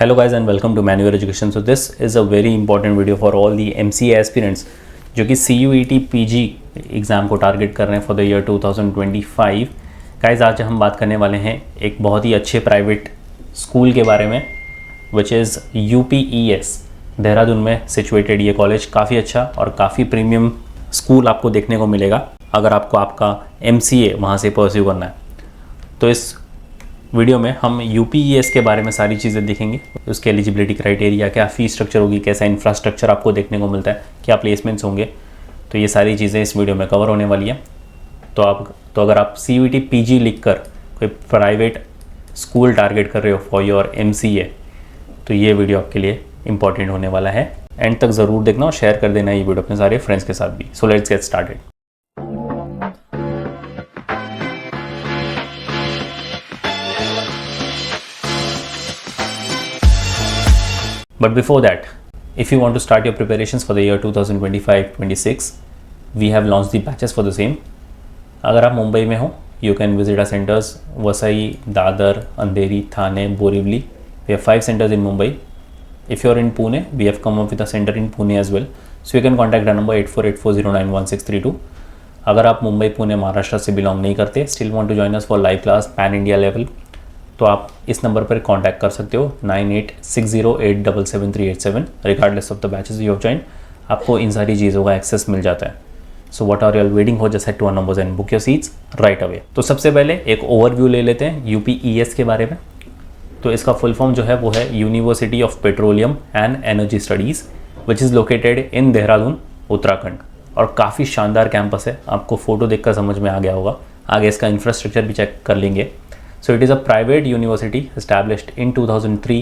Hello guys and welcome to Manual Education. So this is a very important video for all the MCA aspirants जो कि CUET PG exam को target कर रहे हैं for the year 2025. Guys आज हम बात करने वाले हैं एक बहुत ही अच्छे प्राइवेट स्कूल के बारे में विच इज़ UPES. देहरादून में सिचुएटेड ये कॉलेज काफ़ी अच्छा और काफ़ी प्रीमियम स्कूल आपको देखने को मिलेगा अगर आपको आपका MCA वहाँ से परस्यू करना है. तो इस वीडियो में हम UPES के बारे में सारी चीज़ें देखेंगे. उसके एलिजिबिलिटी क्राइटेरिया, क्या फ़ी स्ट्रक्चर होगी, कैसा इंफ्रास्ट्रक्चर आपको देखने को मिलता है, क्या प्लेसमेंट्स होंगे. तो ये सारी चीज़ें इस वीडियो में कवर होने वाली हैं. तो अगर आप CUET PG लिख कर कोई प्राइवेट स्कूल टारगेट कर रहे हो फॉर योर MCA तो ये वीडियो आपके लिए इंपॉर्टेंट होने वाला है. एंड तक ज़रूर देखना और शेयर कर देना ये वीडियो अपने सारे फ्रेंड्स के साथ भी. So let's get started. But before that, if you want to start your preparations for the year 2025-26, we have launched the batches for the same. अगर आप मुंबई में हो, you can visit our centers Vasai, Dadar, Andheri, Thane, Borivali. We have 5 centers in Mumbai. If you are in Pune, we have come up with a center in Pune as well. So you can contact our number 8484091632. अगर आप मुंबई, पुणे, महाराष्ट्र से belong नहीं करते, still want to join us for live class pan India level, तो आप इस number पर contact कर सकते हो 9860877387. Regardless of the batches you have join, आपको इन सारी चीज़ों का एक्सेस मिल जाता है. So what are you waiting for, just head to our numbers and book your seats right away. तो सबसे पहले एक ओवरव्यू ले लेते हैं UPES के बारे में. तो इसका फुल फॉर्म जो है वो है university of petroleum and energy studies which is located in Dehradun, Uttarakhand. और काफ़ी शानदार कैंपस है, आपको फ़ोटो देखकर समझ में आ गया होगा. आगे इसका इंफ्रास्ट्रक्चर भी चेक कर लेंगे. So it is a private university established in 2003.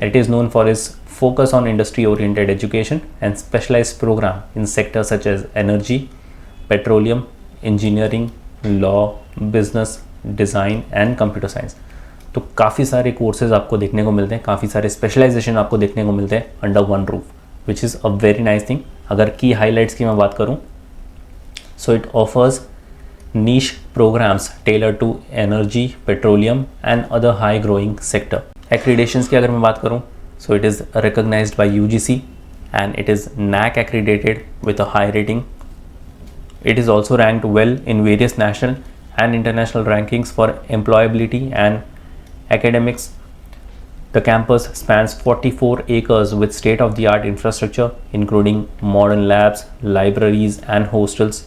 It is known for its focus on industry-oriented education and specialized program in sectors such as energy, petroleum, engineering, law, business, design and computer science. तो काफ़ी सारे courses आपको देखने को मिलते हैं, काफ़ी सारे स्पेशलाइजेशन आपको देखने को मिलते हैं under one roof, which is a very nice thing. अगर की हाईलाइट्स की मैं बात करूँ, so it offers niche programs tailored to energy, petroleum and other high growing sector. Accreditations की अगर मैं बात करूँ, so it is recognized by UGC and it is NAAC accredited with a high rating. It is also ranked well in various national and international rankings for employability and academics. The campus spans 44 acres with state-of-the-art infrastructure including modern labs, libraries and hostels.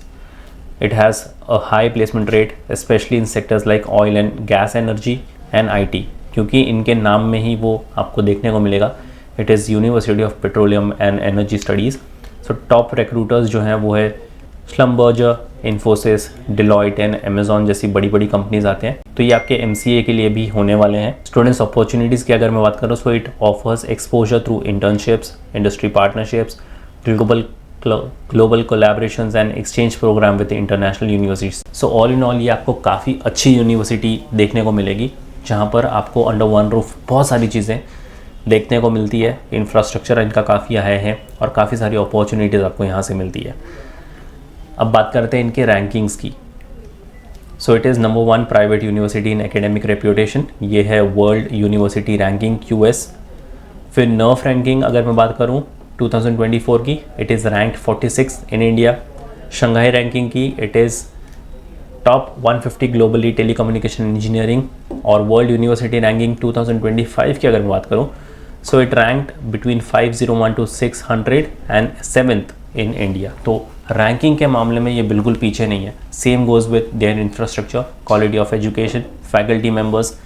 It has a high placement rate especially in sectors like oil and gas energy and IT, क्योंकि इनके नाम में ही वो आपको देखने को मिलेगा. It is University of Petroleum and Energy Studies. So top recruiters जो हैं वो है Schlumberger, Infosys, Deloitte and Amazon जैसी बड़ी बड़ी कंपनीज आते हैं. तो ये आपके MCA के लिए भी होने वाले हैं. स्टूडेंट्स अपॉर्चुनिटीज़ की अगर मैं बात करूँ, so it offers exposure through internships, industry partnerships, global collaborations and exchange program with international universities. So all in all ये आपको काफ़ी अच्छी यूनिवर्सिटी देखने को मिलेगी जहाँ पर आपको अंडर वन रूफ बहुत सारी चीज़ें देखने को मिलती है. इंफ्रास्ट्रक्चर इनका काफ़ी हाई है और काफ़ी सारी अपॉर्चुनिटीज़ आपको यहाँ से मिलती है. अब बात करते हैं इनके रैंकिंग्स की. So it is number 1 private university in academic reputation. ये है वर्ल्ड यूनिवर्सिटी रैंकिंग QS. फिर NERF रैंकिंग अगर मैं बात करूँ 2024 की, it is ranked 46 in India. Shanghai ranking की, it is top 150 globally telecommunication engineering. और वर्ल्ड यूनिवर्सिटी रैंकिंग 2025 की अगर मैं बात करूँ, so it ranked between 501 to 600 and 7th in India. तो रैंकिंग के मामले में ये बिल्कुल पीछे नहीं है. Same goes with their infrastructure, quality of education, faculty members.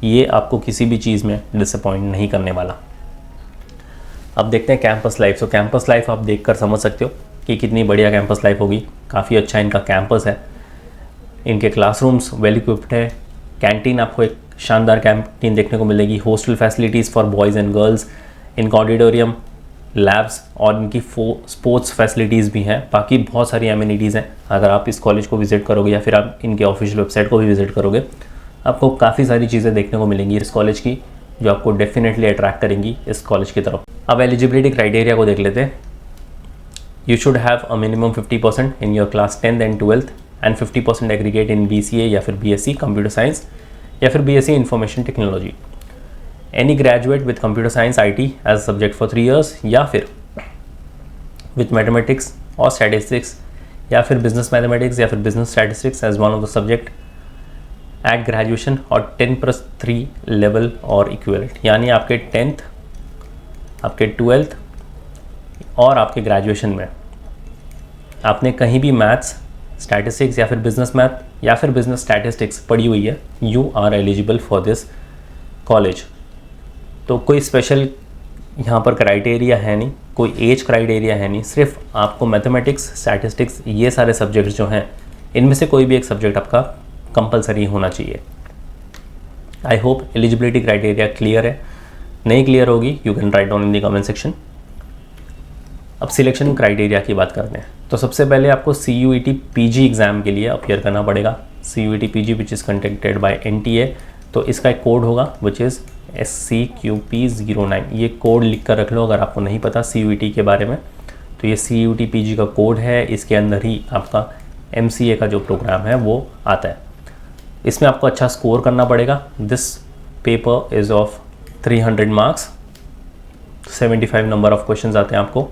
ये आपको किसी भी चीज़ में डिसअपॉइंट नहीं करने वाला. अब देखते हैं कैंपस लाइफ. सो कैंपस लाइफ आप देखकर समझ सकते हो कि कितनी बढ़िया कैंपस लाइफ होगी. काफ़ी अच्छा इनका कैंपस है. इनके क्लासरूम्स वेल इक्विप्ड है. कैंटीन, आपको एक शानदार कैंटीन देखने को मिलेगी. Hostel facilities for boys and girls. इनका ऑडिटोरियम, लैब्स और इनकी स्पोर्ट्स फैसिलिटीज़ भी हैं. बाकी बहुत सारी एमिनिटीज़ हैं. अगर आप इस कॉलेज को विज़िट करोगे या फिर आप इनके ऑफिशियल वेबसाइट को भी विज़िट करोगे, आपको काफ़ी सारी चीज़ें देखने को मिलेंगी इस कॉलेज की जो आपको डेफिनेटली अट्रैक्ट करेंगी इस कॉलेज की तरफ. अब एलिजिबिलिटी क्राइटेरिया को देख लेते हैं. You should have a minimum 50% in your class 10th and 12th and 50% aggregate in BCA या फिर BSc कंप्यूटर साइंस या फिर BSc information technology. Any graduate with computer science IT as subject for 3 years, या फिर with mathematics और statistics, या फिर business mathematics या फिर business statistics as one of the subject at graduation और 10+3 लेवल और इक्विवेलेंट, यानी आपके 10th, आपके 12th और आपके ग्रेजुएशन में आपने कहीं भी मैथ्स, स्टैटिस्टिक्स या फिर बिजनेस मैथ या फिर बिजनेस स्टैटिस्टिक्स पढ़ी हुई है, you are eligible for this college. तो कोई स्पेशल यहाँ पर क्राइटेरिया है नहीं, कोई एज क्राइटेरिया है नहीं, सिर्फ आपको मैथमेटिक्स, स्टैटिस्टिक्स, ये सारे सब्जेक्ट जो हैं इनमें से कोई भी एक सब्जेक्ट आपका कंपलसरी होना चाहिए। I hope eligibility criteria clear है। नहीं क्लियर होगी you can write down in the comment section. अब सिलेक्शन क्राइटेरिया की बात करते हैं। तो सबसे पहले आपको CUET PG एग्ज़ाम के लिए अपियर करना पड़ेगा। CUET PG which is conducted by NTA। तो इसका एक कोड होगा विच इज़ SCQP09। ये कोड लिख कर रख लो अगर आपको नहीं पता CUET के बारे में। तो ये CUET PG का कोड है, इसके अंदर ही आपका MCA का जो प्रोग्राम है वो आता है। इसमें आपको अच्छा स्कोर करना पड़ेगा। This paper is of 300 marks, 75 number of questions आते हैं आपको,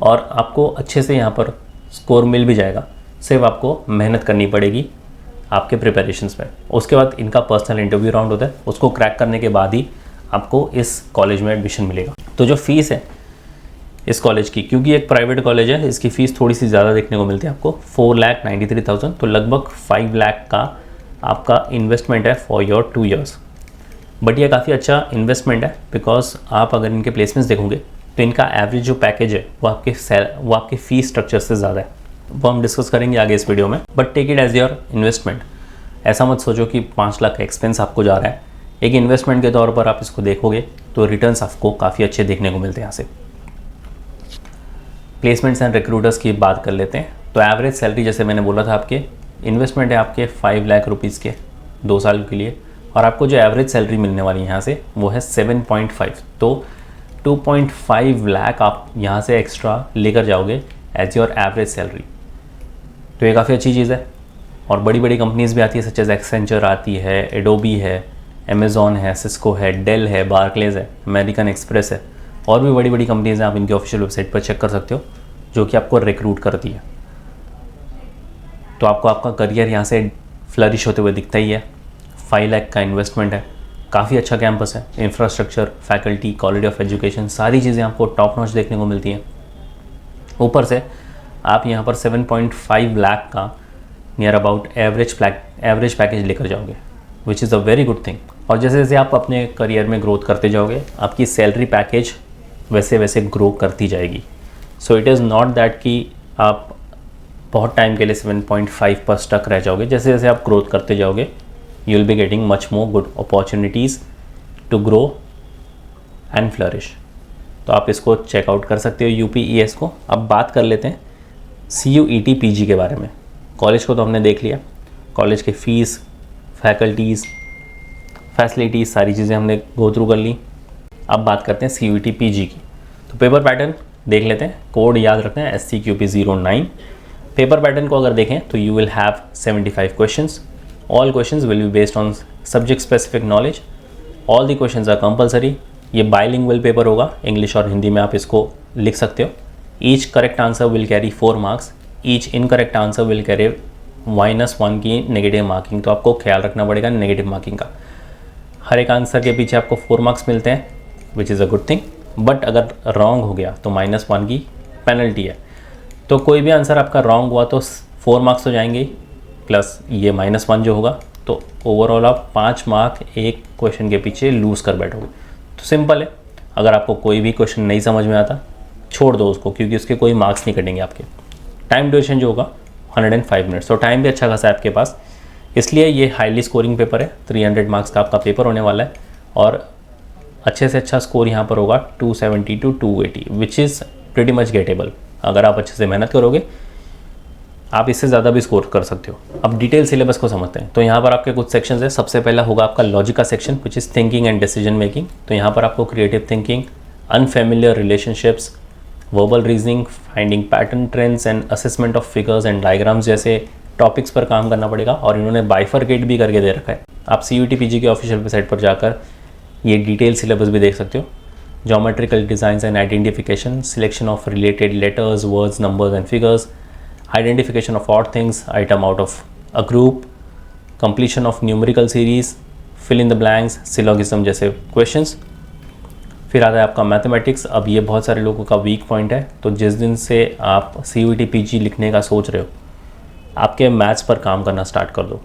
और आपको अच्छे से यहाँ पर स्कोर मिल भी जाएगा। सिर्फ आपको मेहनत करनी पड़ेगी आपके प्रिपरेशंस में। उसके बाद इनका पर्सनल इंटरव्यू राउंड होता है, उसको क्रैक करने के बाद ही आपको इस कॉलेज में एडमिशन मिलेगा। तो जो फ़ीस है इस कॉलेज की, क्योंकि एक प्राइवेट कॉलेज है, इसकी फ़ीस थोड़ी सी ज़्यादा देखने को मिलती है आपको, 4,93,000। तो लगभग 5 लाख का आपका इन्वेस्टमेंट है फॉर योर 2 years। बट ये काफ़ी अच्छा इन्वेस्टमेंट है, बिकॉज आप अगर इनके प्लेसमेंट्स देखोगे तो इनका एवरेज जो पैकेज है वो आपके फ़ीस स्ट्रक्चर से ज़्यादा है। वो हम डिस्कस करेंगे आगे इस वीडियो में। But take it as your investment. ऐसा मत सोचो कि 5 लाख का एक्सपेंस आपको जा रहा है। एक इन्वेस्टमेंट के तौर पर आप इसको देखोगे तो रिटर्न्स आपको काफ़ी अच्छे देखने को मिलते हैं यहाँ से। प्लेसमेंट्स एंड रिक्रूटर्स की बात कर लेते हैं। तो एवरेज सैलरी जैसे मैंने बोला था, आपके इन्वेस्टमेंट है आपके 5 लाख रुपीज़ के 2 साल के लिए, और आपको जो एवरेज सैलरी मिलने वाली है यहाँ से वो है 7.5। तो 2.5 लाख आप यहाँ से एक्स्ट्रा लेकर जाओगे एज योर एवरेज सैलरी। तो ये काफ़ी अच्छी चीज़ है। और बड़ी बड़ी कंपनीज़ भी आती है, सच एज एक्सेंचर आती है, एडोबी है, अमेज़ॉन है, सिस्को है, डेल है, बार्कलेज है, अमेरिकन एक्सप्रेस है, और भी बड़ी बड़ी कंपनीज़ हैं। आप इनकी ऑफिशियल वेबसाइट पर चेक कर सकते हो, जो कि आपको रिक्रूट करती है। तो आपको आपका करियर यहाँ से फ्लरिश होते हुए दिखता ही है। 5 लाख का इन्वेस्टमेंट है, काफ़ी अच्छा कैंपस है, infrastructure, faculty, quality of education, सारी चीज़ें आपको टॉप नॉच देखने को मिलती हैं। ऊपर से आप यहाँ पर 7.5 लाख का नियर अबाउट एवरेज पैकेज लेकर जाओगे, which is a very good thing. और जैसे जैसे आप अपने करियर में ग्रोथ करते जाओगे, आपकी सैलरी पैकेज वैसे वैसे ग्रो करती जाएगी। सो इट इज़ नॉट दैट कि आप बहुत टाइम के लिए 7.5 पर स्टक रह जाओगे। जैसे जैसे आप ग्रोथ करते जाओगे, you will be getting much more good opportunities to grow and flourish. तो आप इसको चेकआउट कर सकते हो UPES को। अब बात कर लेते हैं CUET PG के बारे में। कॉलेज को तो हमने देख लिया, कॉलेज के फ़ीस, फैकल्टीज़, फैसिलिटीज़, सारी चीज़ें हमने गो थ्रू कर ली। अब बात करते हैं CUET PG की। तो पेपर पैटर्न देख लेते हैं, कोड याद रखते हैं SCQP09। पेपर पैटर्न को अगर देखें तो you will have 75 questions. All questions will be based on subject specific knowledge. All the questions are compulsory. ये बाइलिंगुअल पेपर होगा, इंग्लिश और हिंदी में आप इसको लिख सकते हो। Each correct answer will carry 4 marks. Each incorrect answer will carry -1 की नेगेटिव मार्किंग। तो आपको ख्याल रखना पड़ेगा नेगेटिव मार्किंग का। हर एक आंसर के पीछे आपको 4 मार्क्स मिलते हैं, which is a good thing. But अगर रॉन्ग हो गया तो -1 की पेनल्टी है। तो कोई भी आंसर आपका रॉन्ग हुआ तो 4 मार्क्स तो जाएंगे, प्लस ये -1 जो होगा, तो ओवरऑल आप 5 मार्क एक क्वेश्चन के पीछे लूज़ कर बैठोगे। तो सिंपल है, अगर आपको कोई भी क्वेश्चन नहीं समझ में आता छोड़ दो उसको, क्योंकि उसके कोई मार्क्स नहीं कटेंगे आपके। टाइम ड्यूरेशन जो होगा 105 मिनट्स, तो टाइम भी अच्छा खासा है आपके पास। इसलिए ये हाईली स्कोरिंग पेपर है। 300 मार्क्स का आपका पेपर होने वाला है, और अच्छे से अच्छा स्कोर यहाँ पर होगा 270 to 280, which is pretty much gettable. अगर आप अच्छे से मेहनत करोगे आप इससे ज़्यादा भी स्कोर कर सकते हो। अब डिटेल सिलेबस को समझते हैं। तो यहाँ पर आपके कुछ सेक्शंस है। सबसे पहला होगा आपका लॉजिक का section, which is thinking and decision making. तो यहाँ पर आपको creative thinking, unfamiliar relationships, verbal reasoning, finding pattern, trends and assessment of figures and diagrams जैसे टॉपिक्स पर काम करना पड़ेगा। और इन्होंने बाइफरकेट भी करके दे रखा है। आप CUET PG की ऑफिशियल वेबसाइट पर जाकर ये डिटेल सिलेबस भी देख सकते हो। Geometrical designs and identification, selection of related letters, words, numbers and figures, identification of odd things, item out of a group, completion of numerical series, fill in the blanks, syllogism जैसे questions. फिर आता है आपका mathematics. अब ये बहुत सारे लोगों का वीक पॉइंट है, तो जिस दिन से आप CUET PG लिखने का सोच रहे हो, आपके मैथ्स पर काम करना स्टार्ट कर दो।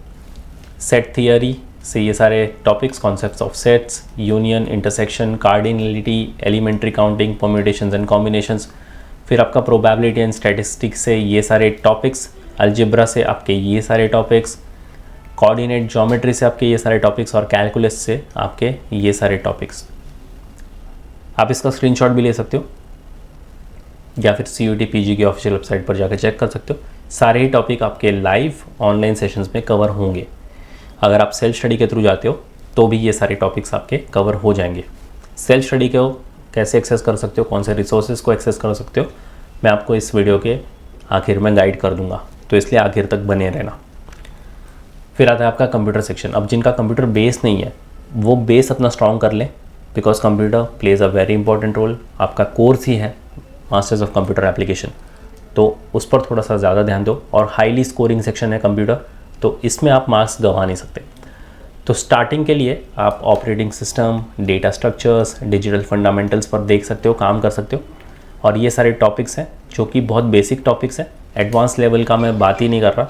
सेट थियरी से ये सारे topics, concepts of sets, union, intersection, cardinality, elementary counting, permutations and combinations. फिर आपका प्रोबेबिलिटी एंड स्टैटिस्टिक्स से ये सारे टॉपिक्स, अलजेब्रा से आपके ये सारे टॉपिक्स, कोऑर्डिनेट ज्योमेट्री से आपके ये सारे टॉपिक्स और कैलकुलस से आपके ये सारे टॉपिक्स। आप इसका स्क्रीनशॉट भी ले सकते हो या फिर CUET PG की ऑफिशियल वेबसाइट पर जाकर चेक कर सकते हो। सारे ही टॉपिक आपके लाइव ऑनलाइन सेशंस में कवर होंगे। अगर आप सेल्फ स्टडी के थ्रू जाते हो तो भी ये सारे टॉपिक्स आपके कवर हो जाएंगे। सेल्फ स्टडी को कैसे एक्सेस कर सकते हो, कौन से रिसोर्सेज को एक्सेस कर सकते हो, मैं आपको इस वीडियो के आखिर में गाइड कर दूंगा, तो इसलिए आखिर तक बने रहना। फिर आता है आपका कंप्यूटर सेक्शन। अब जिनका कंप्यूटर बेस नहीं है वो बेस अपना स्ट्रॉन्ग कर लें, because computer plays a very important role. आपका कोर्स ही है मास्टर्स ऑफ कंप्यूटर एप्लीकेशन, तो उस पर थोड़ा सा ज़्यादा ध्यान दो। और हाईली स्कोरिंग सेक्शन है कंप्यूटर, तो इसमें आप मार्क्स गंवा नहीं सकते। तो स्टार्टिंग के लिए आप operating system, data structures, digital fundamentals पर देख सकते हो, काम कर सकते हो। और ये सारे टॉपिक्स हैं जो कि बहुत बेसिक टॉपिक्स हैं, एडवांस लेवल का मैं बात ही नहीं कर रहा।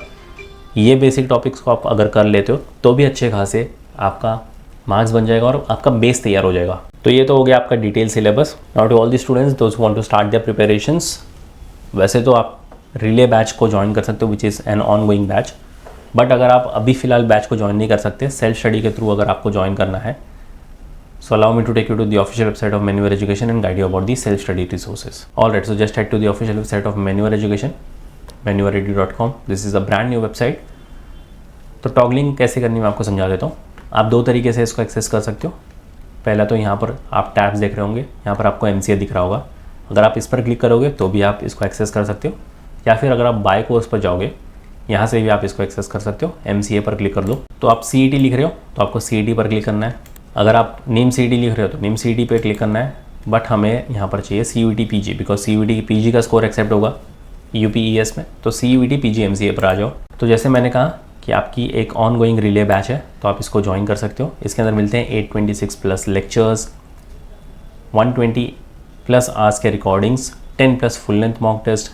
ये बेसिक टॉपिक्स को आप अगर कर लेते हो तो भी अच्छे खासे आपका मार्क्स बन जाएगा और आपका बेस तैयार हो जाएगा। तो ये तो हो गया आपका detail syllabus. Now to all the students those who want to start their preparations, वैसे तो आप रिले बैच को ज्वाइन कर सकते हो which is an on going batch, but अगर आप अभी फ़िलहाल बैच को ज्वाइन नहीं कर सकते, सेल्फ स्टडी के थ्रू अगर आपको ज्वाइन करना है, so allow me to take you to the official website of Manure Education and guide you about the self study resources. Alright, so just head to the official website of Manure Education, manureedu.com. This is a brand new website. तो toggling कैसे करनी मैं आपको समझा देता हूँ। आप दो तरीके से इसको एक्सेस कर सकते हो। पहला तो यहाँ पर आप टैब्स देख रहे होंगे, यहाँ पर आपको MCA दिख रहा होगा। अगर आप इस पर क्लिक करोगे तो भी आप इसको एक्सेस कर सकते हो, या फिर अगर आप बाय कोर्स पर जाओगे यहाँ से भी आप इसको एक्सेस कर सकते हो। MCA पर क्लिक कर दो तो आप CET लिख रहे हो तो आपको CET पर क्लिक करना है। अगर आप नीम CET लिख रहे हो तो नीम CET पे क्लिक करना है, बट हमें यहाँ पर चाहिए CUET PG, because CUET PG का स्कोर एक्सेप्ट होगा UPES में, तो CUET PG MCA पर आ जाओ। तो जैसे मैंने कहा कि आपकी एक ऑन गोइंग रिले बैच है, तो आप इसको ज्वाइन कर सकते हो। इसके अंदर मिलते हैं 826 प्लस लेक्चर्स, 120 प्लस आवर्स के recordings, 10 plus full length mock test,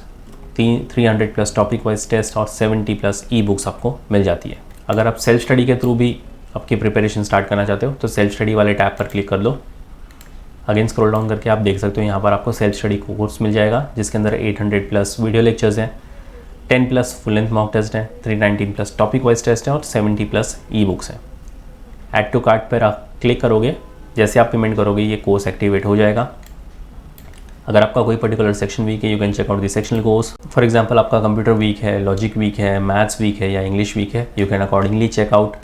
300 plus topic wise test और 70 प्लस ई बुक्स आपको मिल जाती है। अगर आप सेल्फ स्टडी के थ्रू भी आपकी प्रिपरेशन स्टार्ट करना चाहते हो तो सेल्फ स्टडी वाले टैब पर क्लिक कर दो। अगेन स्क्रॉल डाउन करके आप देख सकते हो यहाँ पर आपको सेल्फ स्टडी कोर्स मिल जाएगा, जिसके अंदर 800 प्लस वीडियो लेक्चर्स हैं, 10 plus full length mock test है, 319 प्लस टॉपिक वाइज टेस्ट है और 70 प्लस ई बुक्स हैं। ऐड टू कार्ट पर आप क्लिक करोगे, जैसे आप पेमेंट करोगे ये कोर्स एक्टिवेट हो जाएगा। अगर आपका कोई पर्टिकुलर सेक्शन वीक है, you can check out the sectional course. For example आपका कंप्यूटर वीक है, लॉजिक वीक है, मैथ्स वीक है या इंग्लिश वीक है, you can accordingly check out.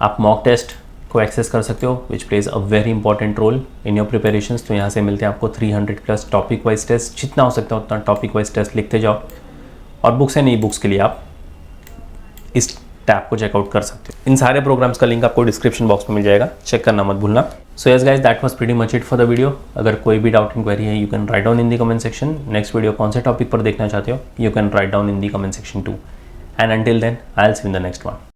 आप मॉक टेस्ट को एक्सेस कर सकते हो which plays a very important role in your preparations. तो यहाँ से मिलते हैं आपको 300 प्लस टॉपिक वाइज टेस्ट, जितना हो सकता है उतना टॉपिक वाइज टेस्ट लिखते जाओ। और बुक्स एंड ई बुक्स के लिए आप इस टैब को चेकआउट कर सकते हो। इन सारे प्रोग्राम्स का लिंक आपको डिस्क्रिप्शन बॉक्स में मिल जाएगा, चेक करना मत भूलना। So yes guys, that was pretty much it for the video. अगर कोई भी डाउट इंक्वायरी है, you can write down in the comment section. Next video कौन से टॉपिक पर देखना चाहते हो, you can write down in the comment section too. And until then I will see you in the next one.